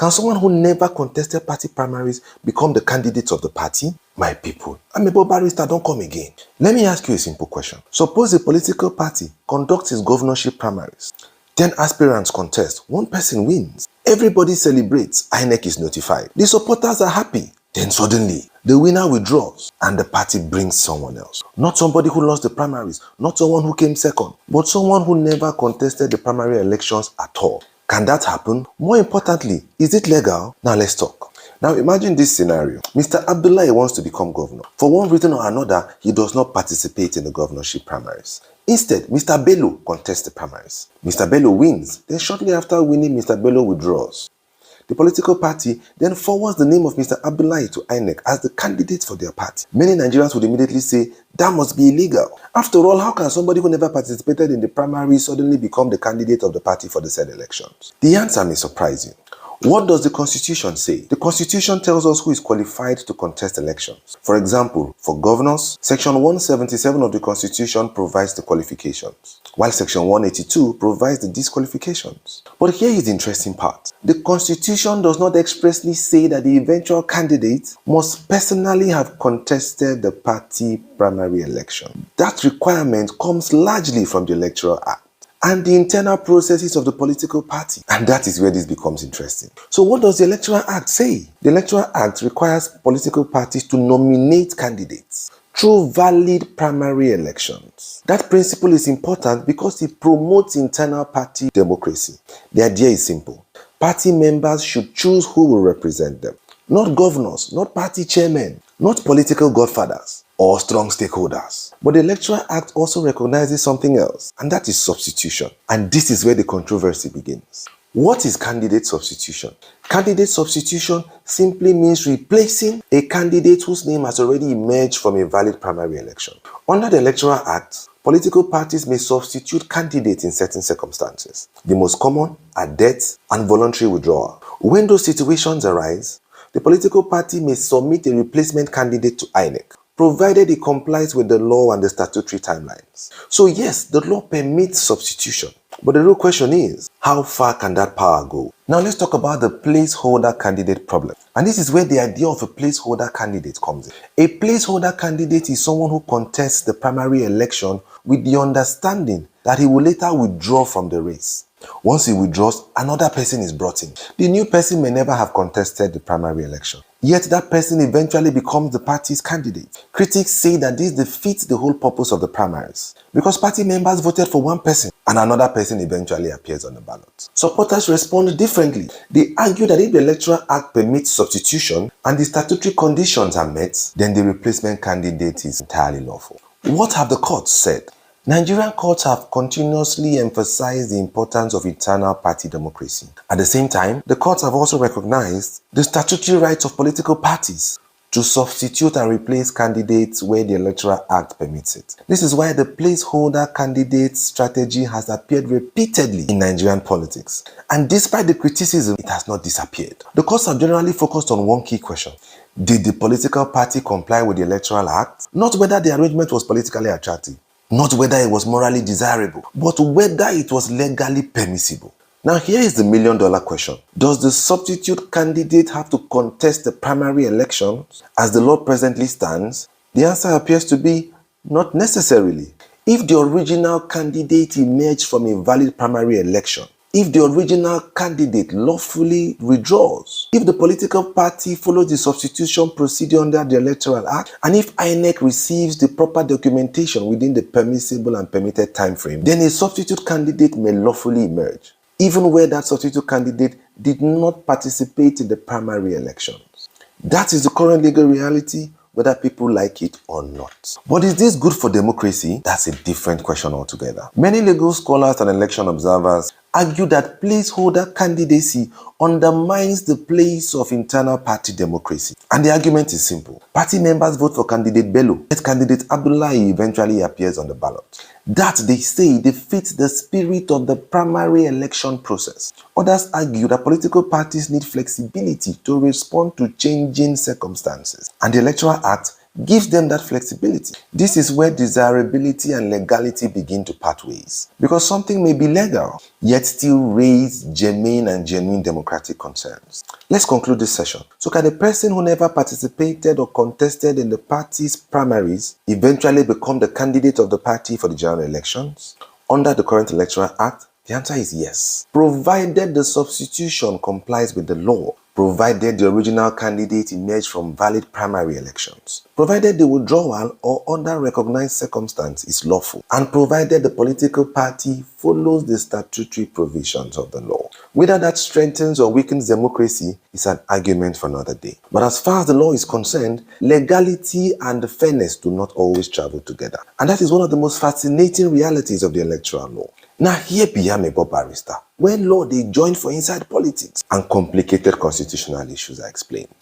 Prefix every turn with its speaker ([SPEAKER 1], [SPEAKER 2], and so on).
[SPEAKER 1] Can someone who never contested party primaries become the candidate of the party? My people, Amebo Barrister, don't come again. Let me ask you a simple question. Suppose a political party conducts its governorship primaries. 10 aspirants contest, one person wins. Everybody celebrates, INEC is notified. The supporters are happy. Then suddenly, the winner withdraws and the party brings someone else. Not somebody who lost the primaries, not someone who came second, but someone who never contested the primary elections at all. Can that happen? More importantly, is it legal? Now let's talk. Now imagine this scenario. Mr. Abdullahi wants to become governor. For one reason or another, he does not participate in the governorship primaries. Instead, Mr. Bello contests the primaries. Mr. Bello wins. Then shortly after winning, Mr. Bello withdraws. The political party then forwards the name of Mr. Abdullahi to INEC as the candidate for their party. Many Nigerians would immediately say, that must be illegal. After all, how can somebody who never participated in the primary suddenly become the candidate of the party for the said elections? The answer may surprise you. What does the Constitution say? The Constitution tells us who is qualified to contest elections. For example, for governors, Section 177 of the Constitution provides the qualifications, while Section 182 provides the disqualifications. But here is the interesting part. The Constitution does not expressly say that the eventual candidate must personally have contested the party primary election. That requirement comes largely from the Electoral Act and the internal processes of the political party. And that is where this becomes interesting. So what does the Electoral Act say? The Electoral Act requires political parties to nominate candidates through valid primary elections. That principle is important because it promotes internal party democracy. The idea is simple. Party members should choose who will represent them. Not governors, not party chairmen, not political godfathers or strong stakeholders. But the Electoral Act also recognizes something else, and that is substitution. And this is where the controversy begins. What is candidate substitution? Candidate substitution simply means replacing a candidate whose name has already emerged from a valid primary election. Under the Electoral Act, political parties may substitute candidates in certain circumstances. The most common are death and voluntary withdrawal. When those situations arise, the political party may submit a replacement candidate to INEC, provided it complies with the law and the statutory timelines. So yes, the law permits substitution. But the real question is, how far can that power go? Now let's talk about the placeholder candidate problem. And this is where the idea of a placeholder candidate comes in. A placeholder candidate is someone who contests the primary election with the understanding that he will later withdraw from the race. Once he withdraws, another person is brought in. The new person may never have contested the primary election, yet that person eventually becomes the party's candidate. Critics say that this defeats the whole purpose of the primaries because party members voted for one person and another person eventually appears on the ballot. Supporters respond differently. They argue that if the Electoral Act permits substitution and the statutory conditions are met, then the replacement candidate is entirely lawful. What have the courts said? Nigerian courts have continuously emphasized the importance of internal party democracy. At the same time, the courts have also recognized the statutory rights of political parties to substitute and replace candidates where the Electoral Act permits it. This is why the placeholder candidate strategy has appeared repeatedly in Nigerian politics. And despite the criticism, it has not disappeared. The courts have generally focused on one key question. Did the political party comply with the Electoral Act? Not whether the arrangement was politically attractive, not whether it was morally desirable, but whether it was legally permissible. Now here is the million-dollar question. Does the substitute candidate have to contest the primary elections as the law presently stands? The answer appears to be not necessarily. If the original candidate emerged from a valid primary election, if the original candidate lawfully withdraws, if the political party follows the substitution procedure under the Electoral Act, and if INEC receives the proper documentation within the permissible and permitted time frame, then a substitute candidate may lawfully emerge, even where that substitute candidate did not participate in the primary elections. That is the current legal reality, whether people like it or not. But is this good for democracy? That's a different question altogether. Many legal scholars and election observers argue that placeholder candidacy undermines the place of internal party democracy. And the argument is simple. Party members vote for candidate Bello, yet candidate Abdullahi eventually appears on the ballot. That, they say, defeats the spirit of the primary election process. Others argue that political parties need flexibility to respond to changing circumstances. And the Electoral Act gives them that flexibility. This is where desirability and legality begin to part ways. Because something may be legal, yet still raise germane and genuine democratic concerns. Let's conclude this session. So can a person who never participated or contested in the party's primaries eventually become the candidate of the party for the general elections? Under the current Electoral Act, the answer is yes, provided the substitution complies with the law, provided the original candidate emerged from valid primary elections, provided the withdrawal or under recognized circumstance is lawful, and provided the political party follows the statutory provisions of the law. Whether that strengthens or weakens democracy is an argument for another day. But as far as the law is concerned, legality and fairness do not always travel together. And that is one of the most fascinating realities of the electoral law. Now here be Amebo barrister, when law they join for inside politics and complicated constitutional issues are explained.